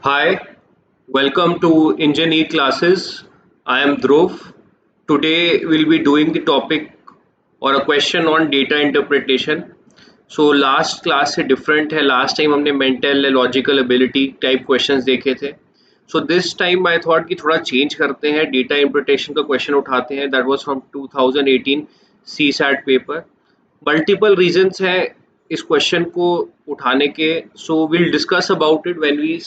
Hi, welcome to Engine E classes. I am Dhruv. Today we'll be doing the topic or a question on data interpretation. So last class से different है. Last time हमने mental logical ability type questions देखे थे. So this time I thought कि थोड़ा change करते हैं, data interpretation का क्वेश्चन उठाते हैं. That was from 2018 CSAT paper. Multiple reasons हैं इस क्वेश्चन को उठाने के. So will discuss about it when we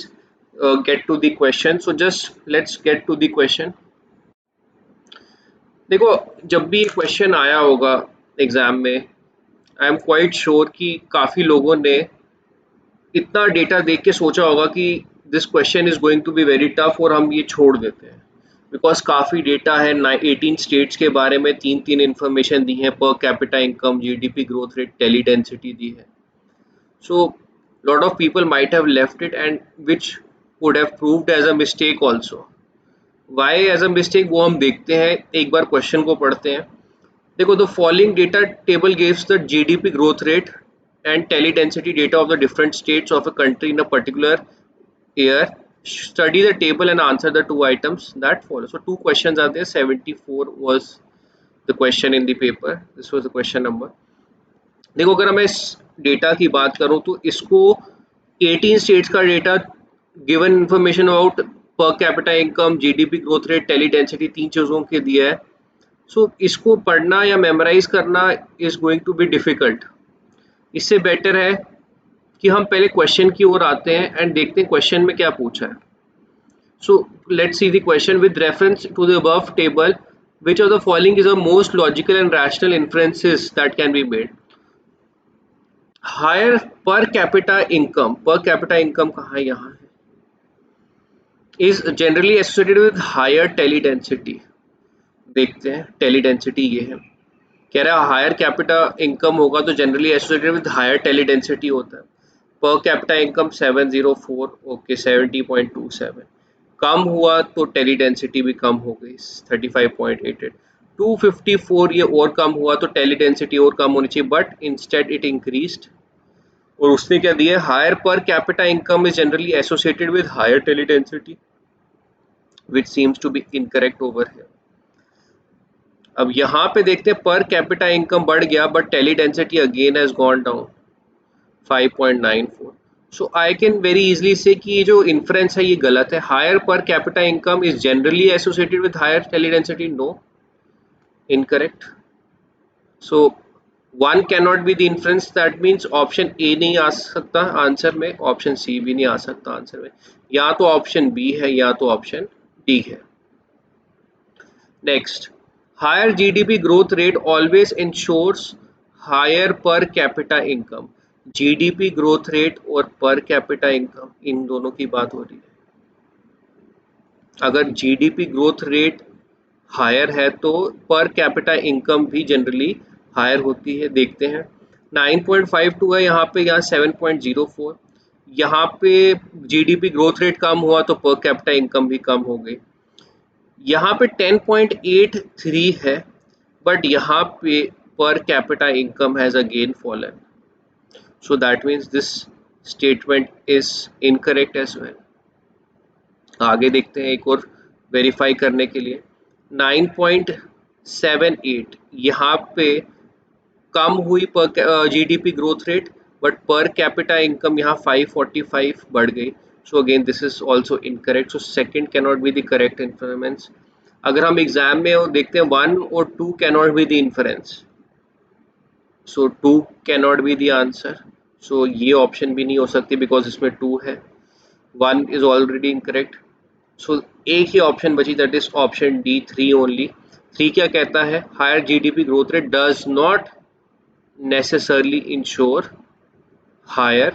get to the question. So just let's get to the question. देखो, जब भी क्वेश्चन आया होगा एग्जाम में, आई एम क्वाइट श्योर कि काफ़ी लोगों ने इतना डेटा देख के सोचा होगा कि this question is going to be very tough और हम ये छोड़ देते हैं. बिकॉज काफ़ी डेटा है. 18 स्टेट्स के बारे में तीन तीन इन्फॉर्मेशन दी है. Per capita income, GDP growth rate, tele density दी है. So lot of people might have left it and which would have proved as a mistake also. Why as a mistake वो हम देखते हैं. एक बार क्वेश्चन को पढ़ते हैं. देखो, the following data table gives the GDP growth rate and tele density data of the different states of a country in a particular year. Study the table and answer the two items that follow. So two questions are there. 74 was the question in the paper. This was the question number. देखो, अगर मैं इस data की बात करूं तो इसको 18 states का data given information about per capita income, GDP growth rate, tele density, तीन चीज़ों के दिया है. सो इसको पढ़ना या मेमोराइज करना is going to be difficult. इससे बेटर है कि हम पहले क्वेश्चन की ओर आते हैं एंड देखते हैं क्वेश्चन में क्या पूछा है. So let's see the question. With reference to the above table, which of the following is the most logical and rational inferences that can be made? Higher per capita income. Per capita income कहाँ है? यहाँ है. Is generally associated with higher tele density. देखते हैं tele density ये है. कह रहा है हायर कैपिटा इनकम होगा तो generally associated with higher tele density होता है. Per capita income 704. ओके, 70.27. कम हुआ तो टेली डेंसिटी भी कम हो गई, 35.88. 254 ये और कम हुआ तो टेली डेंसिटी और कम होनी चाहिए, बट इंस्टेड इट इंक्रीज्ड. और उसने क्या दिया? Higher per capita income is generally associated with higher tele density, which seems to be incorrect over here. अब यहाँ पे देखते हैं पर कैपिटा इनकम बढ़ गया but tele density again has gone down 5.94. So I can very easily say कि ये जो इन्फ्रेंस है ये गलत है. Higher per capita income is generally associated with higher tele density. No, incorrect. So one can not be the inference. That means option A नहीं आ सकता आंसर में, ऑप्शन सी भी नहीं आ सकता आंसर में. या तो ऑप्शन बी है या तो ऑप्शन डी है. Next, higher GDP growth rate always ensures higher per capita income. GDP growth rate और पर कैपिटा इनकम इन दोनों की बात हो रही है. अगर जीडीपी ग्रोथ रेट हायर है तो पर कैपिटा इनकम भी जनरली हायर होती है. देखते हैं 9.52 है यहाँ पे, यहाँ 7.04. यहाँ पे जीडीपी ग्रोथ रेट कम हुआ तो पर कैपिटा इनकम भी कम हो गई. यहाँ पे 10.83 है बट यहाँ पे per capita income has again fallen. So that means this statement is incorrect as well. आगे देखते हैं एक और वेरीफाई करने के लिए. 9.78 यहाँ पे कम हुई पर GDP growth rate but per capita income यहाँ 545 बढ़ गई. So again this is also incorrect. So second can not be the correct inference. अगर हम एग्जाम में देखते हैं 1 और 2 can not be the inference. So 2 can not be the answer. So ये ऑप्शन भी नहीं हो सकती बिकॉज इसमें 2 है. 1 इज ऑलरेडी इनकरेक्ट. सो एक ही ऑप्शन बची, that is option D, 3 only. 3 क्या कहता है? Higher GDP growth rate does not necessarily ensure higher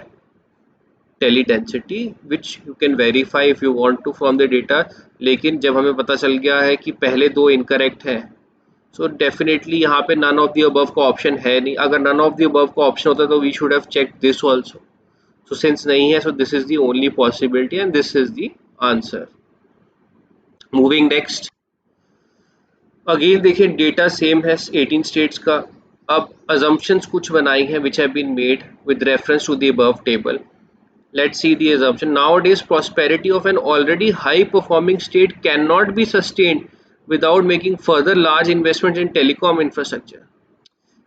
tele density, which you can verify if you want to from the data. लेकिन जब हमें पता चल गया है कि पहले दो इनकरेक्ट हैं, सो डेफिनेटली यहाँ पे नन ऑफ द अबव का ऑप्शन है नहीं. अगर नन ऑफ द अबव का ऑप्शन होता तो we should have check this also. So since नहीं है, so this is the only possibility and this is the answer. Moving next. Again देखिए डेटा सेम है 18 स्टेट्स का. अब assumptions कुछ बनाई हैं which have been made with reference to the above table. Let's see the assumption. Nowadays, prosperity of an already high performing state cannot be sustained without making further large investments in telecom infrastructure.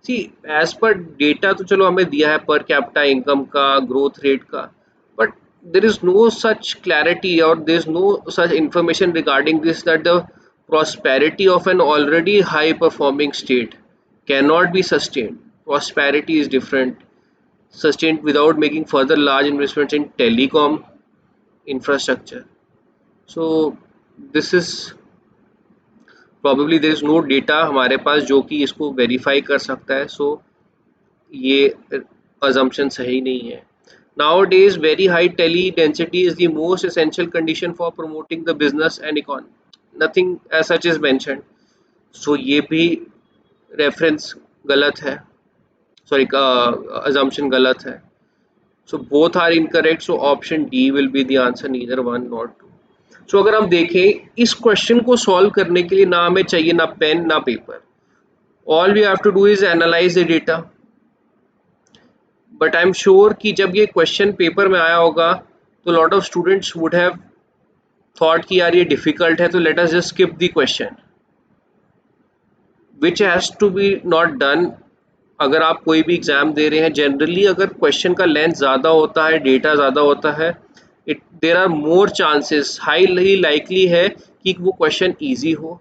See, as per data तो चलो हमें दिया है per capita income का, growth rate का, but there is no such clarity or there is no such information regarding this, that the prosperity of an already high performing state cannot be sustained. Prosperity is different. Sustained without making further large investments in telecom infrastructure. So this is probably, there is no data हमारे पास जो कि इसको verify कर सकता है. So ये assumption सही नहीं है. Nowadays, very high tele density is the most essential condition for promoting the business and economy. Nothing as such is mentioned. So ये भी reference गलत है. Sorry, assumption गलत है. So both are incorrect. So option D will be the answer, neither one nor two. So अगर हम देखें इस क्वेश्चन को सॉल्व करने के लिए ना हमें चाहिए ना पेन ना paper. All we have to do is analyze the data. But I'm sure कि जब ये क्वेश्चन पेपर में आया होगा तो lot of students would have thought कि यार ये difficult है, तो let us just skip the question, which has to be not done. अगर आप कोई भी एग्जाम दे रहे हैं, जनरली अगर क्वेश्चन का लेंथ ज़्यादा होता है, डेटा ज़्यादा होता है, it there are more chances, highly likely है कि वो क्वेश्चन ईजी हो.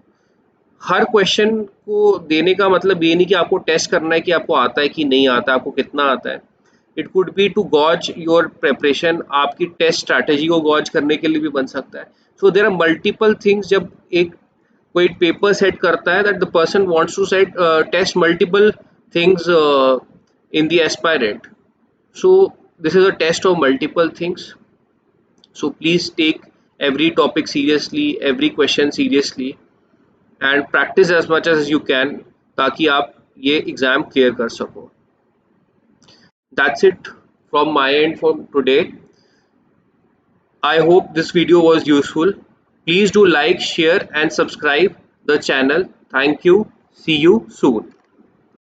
हर क्वेश्चन को देने का मतलब ये नहीं कि आपको टेस्ट करना है कि आपको आता है कि नहीं आता है, आपको कितना आता है. It could be to gauge your preparation, आपकी टेस्ट स्ट्रैटेजी को गॉज करने के लिए भी बन सकता है. So there are multiple things. जब एक कोई पेपर सेट करता है, that the person wants to set test multiple things in the aspirant. So this is a test of multiple things. So please take every topic seriously, every question seriously, and practice as much as you can ताकि आप ये exam clear कर सको. That's it from my end for today. I hope this video was useful. Please do like, share and subscribe the channel. Thank you. See you soon.